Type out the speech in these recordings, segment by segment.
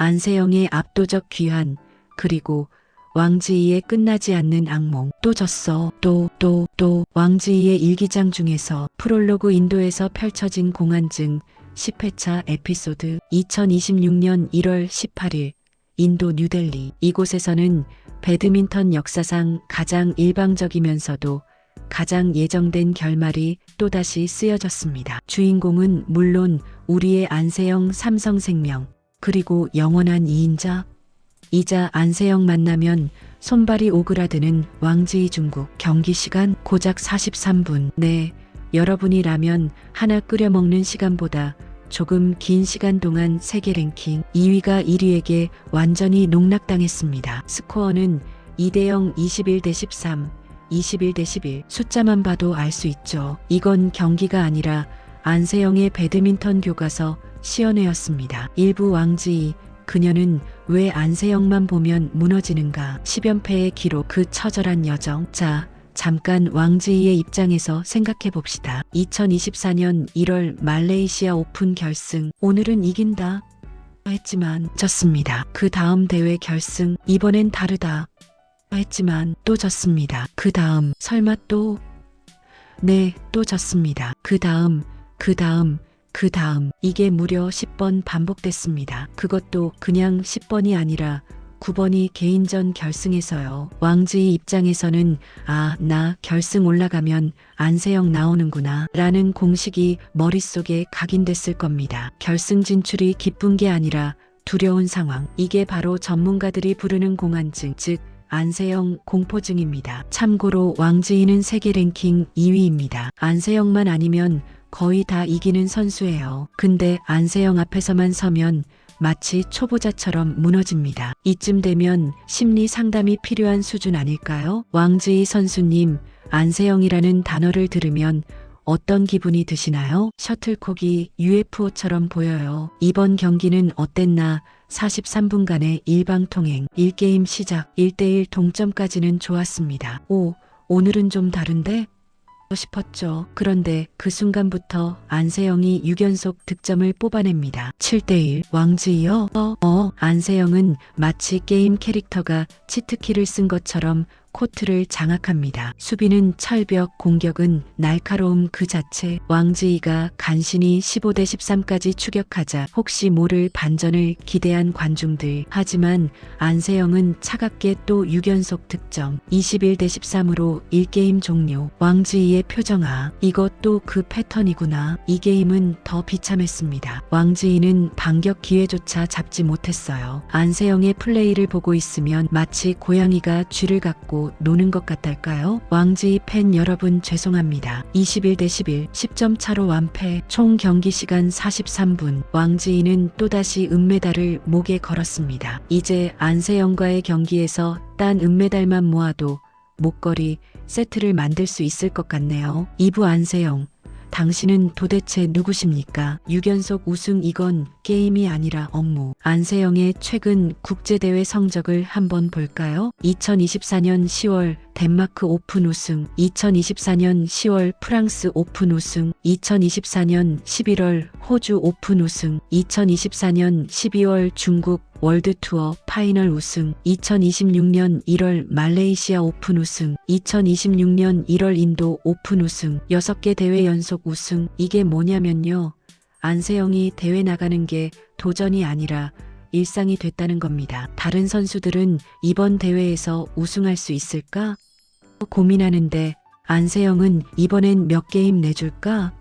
안세영의 압도적 귀환, 그리고 왕지이의 끝나지 않는 악몽. 또 졌어. 또 왕지이의 일기장 중에서 프롤로그 인도에서 펼쳐진 공안증 10회차 에피소드. 2026년 1월 18일 인도 뉴델리. 이곳에서는 배드민턴 역사상 가장 일방적이면서도 가장 예정된 결말이 또다시 쓰여졌습니다. 주인공은 물론 우리의 안세영 삼성생명, 그리고 영원한 2인자 이자 안세영 만나면 손발이 오그라드는 왕지이 중국. 경기 시간 고작 43분. 네, 여러분이 라면 하나 끓여 먹는 시간보다 조금 긴 시간 동안 세계 랭킹 2위가 1위에게 완전히 농락당했습니다. 스코어는 2대0, 21대13, 21대11. 숫자만 봐도 알 수 있죠. 이건 경기가 아니라 안세영의 배드민턴 교과서 시연회였습니다. 일부 왕지이, 그녀는 왜 안세영만 보면 무너지는가. 10연패의 기록, 그 처절한 여정. 자, 잠깐 왕지이의 입장에서 생각해 봅시다. 2024년 1월 말레이시아 오픈 결승. 오늘은 이긴다 했지만 졌습니다. 그 다음 대회 결승. 이번엔 다르다 했지만 또 졌습니다. 그 다음 설마 또? 네, 또 졌습니다. 그 다음. 이게 무려 10번 반복됐습니다. 그것도 그냥 10번이 아니라 9번이 개인전 결승에서요. 왕지이 입장에서는 나 결승 올라가면 안세영 나오는구나 라는 공식이 머릿속에 각인됐을 겁니다. 결승 진출이 기쁜 게 아니라 두려운 상황. 이게 바로 전문가들이 부르는 공안증, 즉 안세영 공포증입니다. 참고로 왕지이는 세계 랭킹 2위입니다. 안세영만 아니면 거의 다 이기는 선수예요. 근데 안세영 앞에서만 서면 마치 초보자처럼 무너집니다. 이쯤 되면 심리 상담이 필요한 수준 아닐까요? 왕지이 선수님, 안세영이라는 단어를 들으면 어떤 기분이 드시나요? 셔틀콕이 UFO처럼 보여요. 이번 경기는 어땠나? 43분간의 일방통행, 1게임 시작, 1대1 동점까지는 좋았습니다. 오늘은 좀 다른데? 싶었죠. 그런데 그 순간부터 안세영이 6연속 득점을 뽑아냅니다. 7대1. 왕지이요? 안세영은 마치 게임 캐릭터가 치트키를 쓴 것처럼 코트를 장악합니다. 수비는 철벽, 공격은 날카로움 그 자체. 왕지이가 간신히 15대13까지 추격하자 혹시 모를 반전을 기대한 관중들. 하지만 안세영은 차갑게 또 6연속 득점. 21대13으로 1게임 종료. 왕지이의 표정아, 이것도 그 패턴이구나. 이 게임은 더 비참했습니다. 왕지이는 반격 기회조차 잡지 못했어요. 안세영의 플레이를 보고 있으면 마치 고양이가 쥐를 갖고 노는 것 같달까요? 왕지이 팬 여러분 죄송합니다. 21대11, 10점 차로 완패. 총 경기 시간 43분. 왕지이는 또다시 은메달을 목에 걸었습니다. 이제 안세영과의 경기에서 딴 은메달만 모아도 목걸이 세트를 만들 수 있을 것 같네요. 2부 안세영, 당신은 도대체 누구십니까? 6연속 우승, 이건 게임이 아니라 업무. 안세영의 최근 국제대회 성적을 한번 볼까요? 2024년 10월 덴마크 오픈 우승, 2024년 10월 프랑스 오픈 우승, 2024년 11월 호주 오픈 우승, 2024년 12월 중국 월드투어 파이널 우승, 2026년 1월 말레이시아 오픈 우승, 2026년 1월 인도 오픈 우승, 6개 대회 연속 우승. 이게 뭐냐면요, 안세영이 대회 나가는 게 도전이 아니라 일상이 됐다는 겁니다. 다른 선수들은 이번 대회에서 우승할 수 있을까? 고민하는데 안세영은 이번엔 몇 게임 내줄까?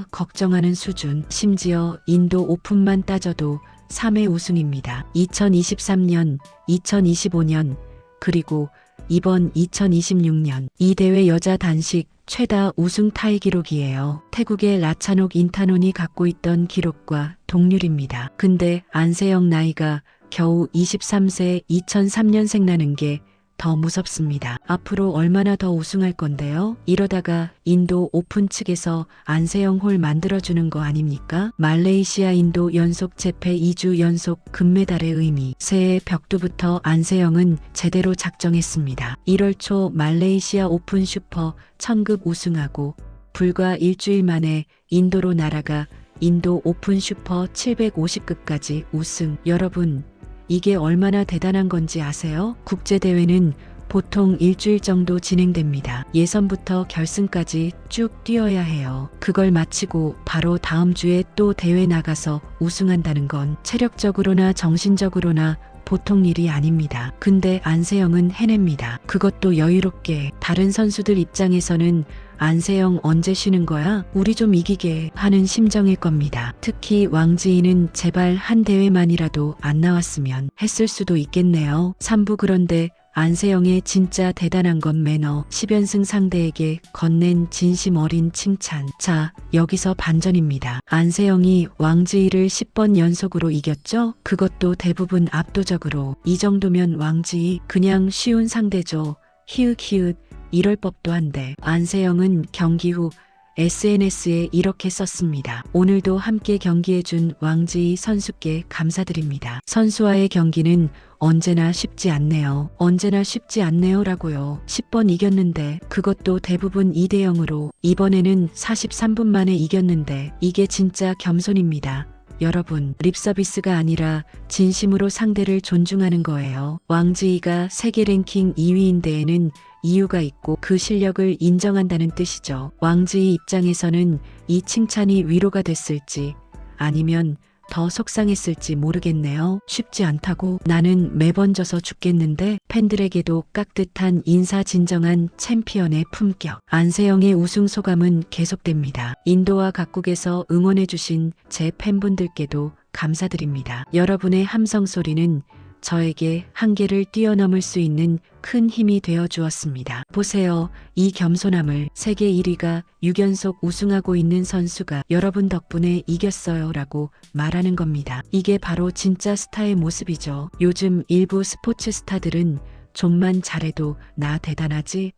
걱정하는 수준. 심지어 인도 오픈만 따져도 3회 우승입니다. 2023년, 2025년, 그리고 이번 2026년. 이 대회 여자 단식 최다 우승 타이 기록이에요. 태국의 라차녹 인타논이 갖고 있던 기록과 동률입니다. 근데 안세영 나이가 겨우 23세, 2003년생 나는 게 더 무섭습니다. 앞으로 얼마나 더 우승할 건데요? 이러다가 인도 오픈 측에서 안세영 홀 만들어주는 거 아닙니까? 말레이시아 인도 연속 재패 2주 연속 금메달의 의미. 새해 벽두부터 안세영은 제대로 작정했습니다. 1월 초 말레이시아 오픈 슈퍼 1000급 우승하고 불과 일주일 만에 인도로 날아가 인도 오픈 슈퍼 750급까지 우승. 여러분, 이게 얼마나 대단한 건지 아세요? 국제대회는 보통 일주일 정도 진행됩니다. 예선부터 결승까지 쭉 뛰어야 해요. 그걸 마치고 바로 다음 주에 또 대회 나가서 우승한다는 건 체력적으로나 정신적으로나 보통 일이 아닙니다. 근데 안세영은 해냅니다. 그것도 여유롭게. 다른 선수들 입장에서는 안세영 언제 쉬는 거야? 우리 좀 이기게 하는 심정일 겁니다. 특히 왕지희는 제발 한 대회만이라도 안 나왔으면 했을 수도 있겠네요. 3부. 그런데 안세영의 진짜 대단한 건 매너. 10연승 상대에게 건넨 진심 어린 칭찬. 자, 여기서 반전입니다. 안세영이 왕지희를 10번 연속으로 이겼죠? 그것도 대부분 압도적으로. 이 정도면 왕지희 그냥 쉬운 상대죠. 히읗히읗 이럴 법도 한데. 안세영은 경기 후 SNS에 이렇게 썼습니다. 오늘도 함께 경기해준 왕지희 선수께 감사드립니다. 선수와의 경기는 언제나 쉽지 않네요. 언제나 쉽지 않네요라고요. 10번 이겼는데 그것도 대부분 2대 0으로. 이번에는 43분 만에 이겼는데 이게 진짜 겸손입니다. 여러분, 립서비스가 아니라 진심으로 상대를 존중하는 거예요. 왕지희가 세계 랭킹 2위인 데에는 이유가 있고 그 실력을 인정한다는 뜻이죠. 왕지희 입장에서는 이 칭찬이 위로가 됐을지 아니면 더 속상했을지 모르겠네요. 쉽지 않다고. 나는 매번 져서 죽겠는데. 팬들에게도 깍듯한 인사. 진정한 챔피언의 품격. 안세영의 우승 소감은 계속됩니다. 인도와 각국에서 응원해주신 제 팬분들께도 감사드립니다. 여러분의 함성 소리는 저에게 한계를 뛰어넘을 수 있는 큰 힘이 되어 주었습니다. 보세요. 이 겸손함을. 세계 1위가 6연속 우승하고 있는 선수가 여러분 덕분에 이겼어요 라고 말하는 겁니다. 이게 바로 진짜 스타의 모습이죠. 요즘 일부 스포츠 스타들은 좀만 잘해도 나 대단하지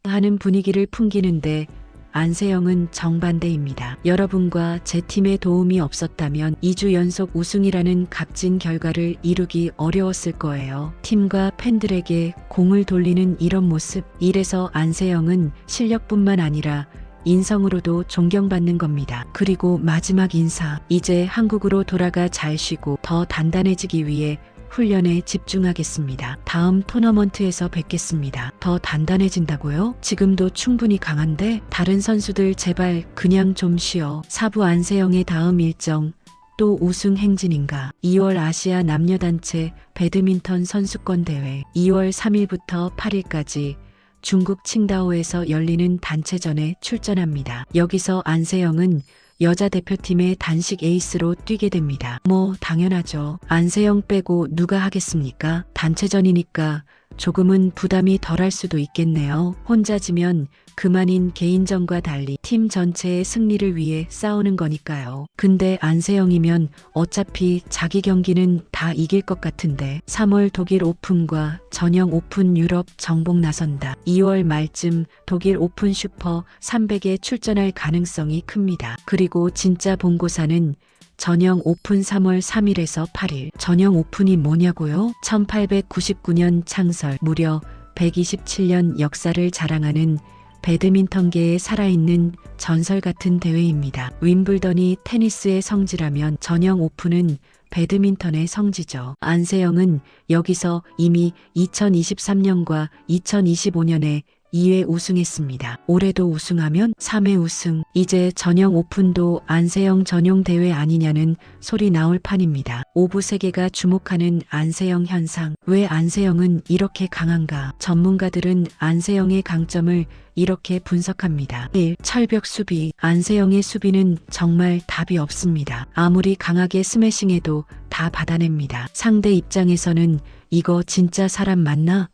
하는 분위기를 풍기는데 안세영은 정반대입니다. 여러분과 제 팀의 도움이 없었다면 2주 연속 우승이라는 값진 결과를 이루기 어려웠을 거예요. 팀과 팬들에게 공을 돌리는 이런 모습. 이래서 안세영은 실력뿐만 아니라 인성으로도 존경받는 겁니다. 그리고 마지막 인사. 이제 한국으로 돌아가 잘 쉬고 더 단단해지기 위해 훈련에 집중하겠습니다. 다음 토너먼트에서 뵙겠습니다. 더 단단해진다고요? 지금도 충분히 강한데 다른 선수들 제발 그냥 좀 쉬어. 4부. 안세영의 다음 일정 또 우승 행진인가? 2월 아시아 남녀단체 배드민턴 선수권 대회 2월 3일부터 8일까지 중국 칭다오에서 열리는 단체전에 출전합니다. 여기서 안세영은 여자 대표팀의 단식 에이스로 뛰게 됩니다. 뭐 당연하죠. 안세영 빼고 누가 하겠습니까? 단체전이니까 조금은 부담이 덜할 수도 있겠네요. 혼자 지면 그만인 개인전과 달리 팀 전체의 승리를 위해 싸우는 거니까요. 근데 안세영이면 어차피 자기 경기는 다 이길 것 같은데. 3월 독일 오픈과 전형 오픈 유럽 정복 나선다. 2월 말쯤 독일 오픈 슈퍼 300에 출전할 가능성이 큽니다. 그리고 진짜 본고사는 전형 오픈 3월 3일에서 8일. 전형 오픈이 뭐냐고요? 1899년 창설, 무려 127년 역사를 자랑하는 배드민턴계에 살아있는 전설 같은 대회입니다. 윈블던이 테니스의 성지라면 전형 오픈은 배드민턴의 성지죠. 안세영은 여기서 이미 2023년과 2025년에 2회 우승했습니다. 올해도 우승하면 3회 우승. 이제 전형 오픈도 안세영 전용 대회 아니냐는 소리 나올 판입니다. 오부 세계가 주목하는 안세영 현상. 왜 안세영은 이렇게 강한가? 전문가들은 안세영의 강점을 이렇게 분석합니다. 1. 철벽 수비. 안세영의 수비는 정말 답이 없습니다. 아무리 강하게 스매싱해도 다 받아냅니다. 상대 입장에서는 이거 진짜 사람 맞나?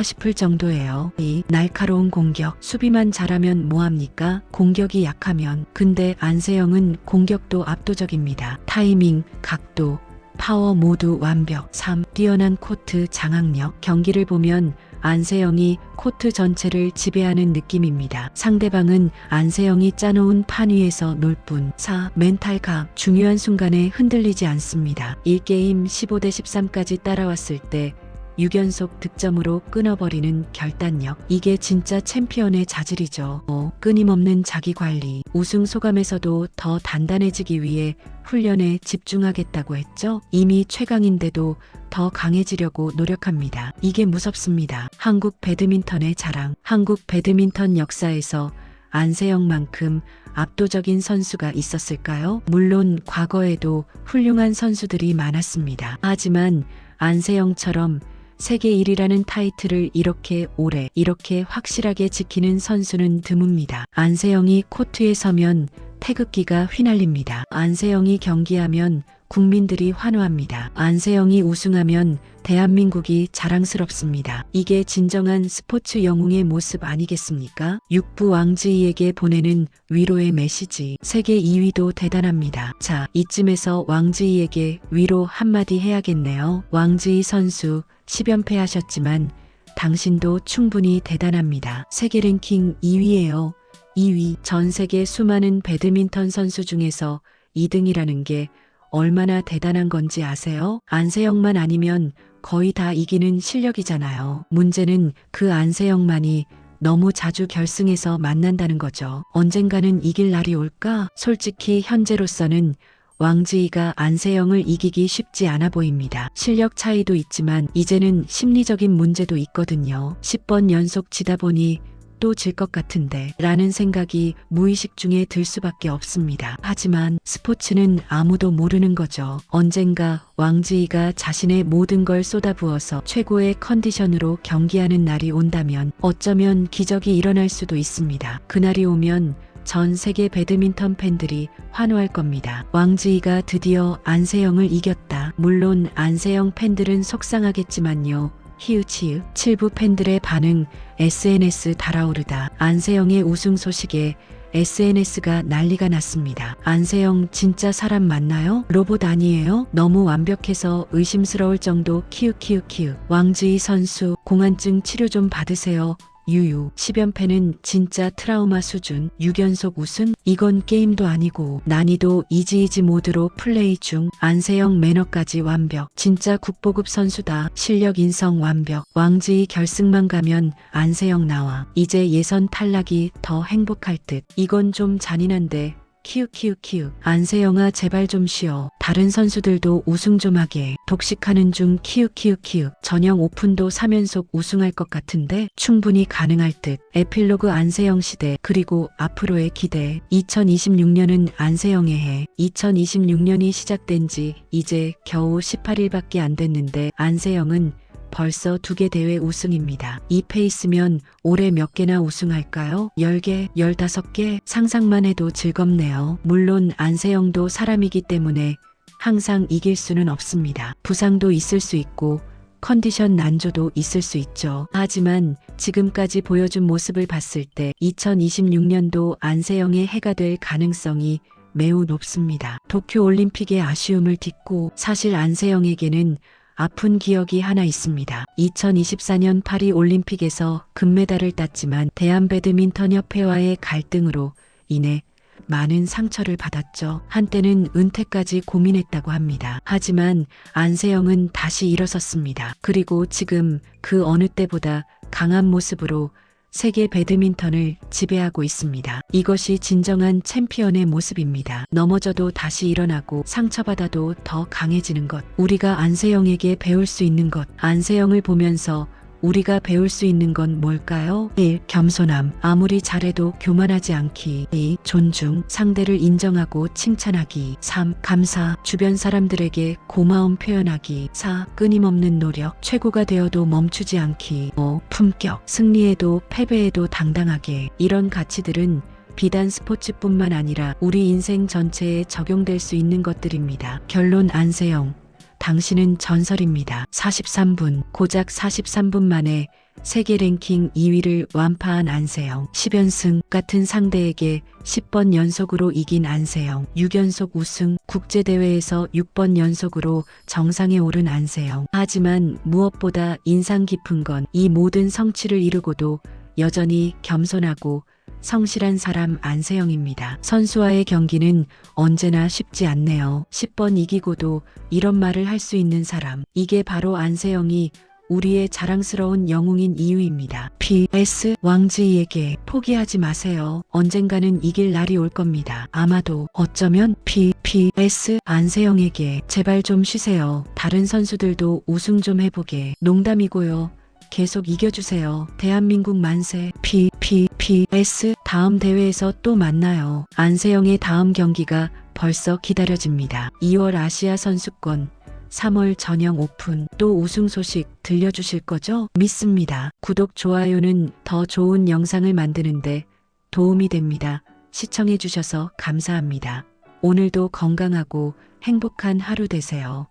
싶을 정도예요. 2. 날카로운 공격. 수비만 잘하면 뭐합니까? 공격이 약하면. 근데 안세영은 공격도 압도적입니다. 타이밍, 각도, 파워 모두 완벽. 3. 뛰어난 코트 장악력. 경기를 보면 안세영이 코트 전체를 지배하는 느낌입니다. 상대방은 안세영이 짜놓은 판 위에서 놀 뿐. 4. 멘탈감. 중요한 순간에 흔들리지 않습니다. 1게임 15대 13까지 따라왔을 때 6연속 득점으로 끊어버리는 결단력. 이게 진짜 챔피언의 자질이죠. 끊임없는 자기관리. 우승 소감에서도 더 단단해지기 위해 훈련에 집중하겠다고 했죠. 이미 최강인데도 더 강해지려고 노력합니다. 이게 무섭습니다. 한국 배드민턴의 자랑. 한국 배드민턴 역사에서 안세영만큼 압도적인 선수가 있었을까요? 물론 과거에도 훌륭한 선수들이 많았습니다. 하지만 안세영처럼 세계 1위라는 타이틀을 이렇게 오래, 이렇게 확실하게 지키는 선수는 드뭅니다. 안세영이 코트에 서면 태극기가 휘날립니다. 안세영이 경기하면 국민들이 환호합니다. 안세영이 우승하면 대한민국이 자랑스럽습니다. 이게 진정한 스포츠 영웅의 모습 아니겠습니까? 육부 왕지이에게 보내는 위로의 메시지. 세계 2위도 대단합니다. 자, 이쯤에서 왕지이에게 위로 한마디 해야겠네요. 왕지이 선수 10연패 하셨지만 당신도 충분히 대단합니다. 세계 랭킹 2위예요. 2위. 전 세계 수많은 배드민턴 선수 중에서 2등이라는 게 얼마나 대단한 건지 아세요? 안세영만 아니면 거의 다 이기는 실력이잖아요. 문제는 그 안세영만이 너무 자주 결승에서 만난다는 거죠. 언젠가는 이길 날이 올까? 솔직히 현재로서는 왕지이가 안세영을 이기기 쉽지 않아 보입니다. 실력 차이도 있지만 이제는 심리적인 문제도 있거든요. 10번 연속 지다 보니 또 질 것 같은데 라는 생각이 무의식 중에 들 수밖에 없습니다. 하지만 스포츠는 아무도 모르는 거죠. 언젠가 왕지이가 자신의 모든 걸 쏟아부어서 최고의 컨디션으로 경기하는 날이 온다면 어쩌면 기적이 일어날 수도 있습니다. 그날이 오면 전 세계 배드민턴 팬들이 환호할 겁니다. 왕지이가 드디어 안세영을 이겼다. 물론 안세영 팬들은 속상하겠지만요. 히읗히읗 7부 팬들의 반응 SNS 달아오르다. 안세영의 우승 소식에 SNS가 난리가 났습니다. 안세영 진짜 사람 맞나요? 로봇 아니에요? 너무 완벽해서 의심스러울 정도 키읔키읔키읔. 왕지이 선수 공황증 치료 좀 받으세요. 유유. 10연패는 진짜 트라우마 수준. 6연속 우승? 이건 게임도 아니고 난이도 이지이지 모드로 플레이 중. 안세영 매너까지 완벽. 진짜 국보급 선수다. 실력 인성 완벽. 왕지이 결승만 가면 안세영 나와. 이제 예선 탈락이 더 행복할 듯. 이건 좀 잔인한데. 키읔키읔키읔. 안세영아 제발 좀 쉬어. 다른 선수들도 우승 좀 하게. 독식하는 중 키읔키읔키읔. 전형 오픈도 3연속 우승할 것 같은데 충분히 가능할 듯. 에필로그 안세영 시대 그리고 앞으로의 기대. 2026년은 안세영의 해. 2026년이 시작된 지 이제 겨우 18일밖에 안 됐는데 안세영은 벌써 2개 대회 우승입니다. 이 페이스면 올해 몇 개나 우승할까요? 10개, 15개? 상상만 해도 즐겁네요. 물론 안세영도 사람이기 때문에 항상 이길 수는 없습니다. 부상도 있을 수 있고 컨디션 난조도 있을 수 있죠. 하지만 지금까지 보여준 모습을 봤을 때 2026년도 안세영의 해가 될 가능성이 매우 높습니다. 도쿄올림픽의 아쉬움을 딛고 사실 안세영에게는 아픈 기억이 하나 있습니다. 2024년 파리 올림픽에서 금메달을 땄지만 대한배드민턴협회와의 갈등으로 인해 많은 상처를 받았죠. 한때는 은퇴까지 고민했다고 합니다. 하지만 안세영은 다시 일어섰습니다. 그리고 지금 그 어느 때보다 강한 모습으로 세계 배드민턴을 지배하고 있습니다. 이것이 진정한 챔피언의 모습입니다. 넘어져도 다시 일어나고 상처받아도 더 강해지는 것. 우리가 안세영에게 배울 수 있는 것. 안세영을 보면서 우리가 배울 수 있는 건 뭘까요? 1. 겸손함. 아무리 잘해도 교만하지 않기. 2. 존중. 상대를 인정하고 칭찬하기. 3. 감사. 주변 사람들에게 고마움 표현하기. 4. 끊임없는 노력. 최고가 되어도 멈추지 않기. 5. 품격. 승리에도 패배에도 당당하게. 이런 가치들은 비단 스포츠뿐만 아니라 우리 인생 전체에 적용될 수 있는 것들입니다. 결론 안세영. 당신은 전설입니다. 43분, 고작 43분 만에 세계 랭킹 2위를 완파한 안세영. 10연승 같은 상대에게 10번 연속으로 이긴 안세영. 6연속 우승, 국제대회에서 6번 연속으로 정상에 오른 안세영. 하지만 무엇보다 인상 깊은 건 이 모든 성취를 이루고도 여전히 겸손하고 성실한 사람 안세영입니다. 선수와의 경기는 언제나 쉽지 않네요. 10번 이기고도 이런 말을 할 수 있는 사람. 이게 바로 안세영이 우리의 자랑스러운 영웅인 이유입니다. PS 왕지이에게 포기하지 마세요. 언젠가는 이길 날이 올 겁니다. 아마도 어쩌면 PS 안세영에게 제발 좀 쉬세요. 다른 선수들도 우승 좀 해보게. 농담이고요. 계속 이겨주세요. 대한민국 만세. PS 다음 대회에서 또 만나요. 안세영의 다음 경기가 벌써 기다려집니다. 2월 아시아 선수권, 3월 전형 오픈, 또 우승 소식 들려주실 거죠? 믿습니다. 구독, 좋아요는 더 좋은 영상을 만드는데 도움이 됩니다. 시청해주셔서 감사합니다. 오늘도 건강하고 행복한 하루 되세요.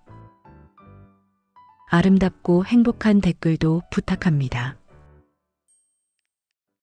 아름답고 행복한 댓글도 부탁합니다.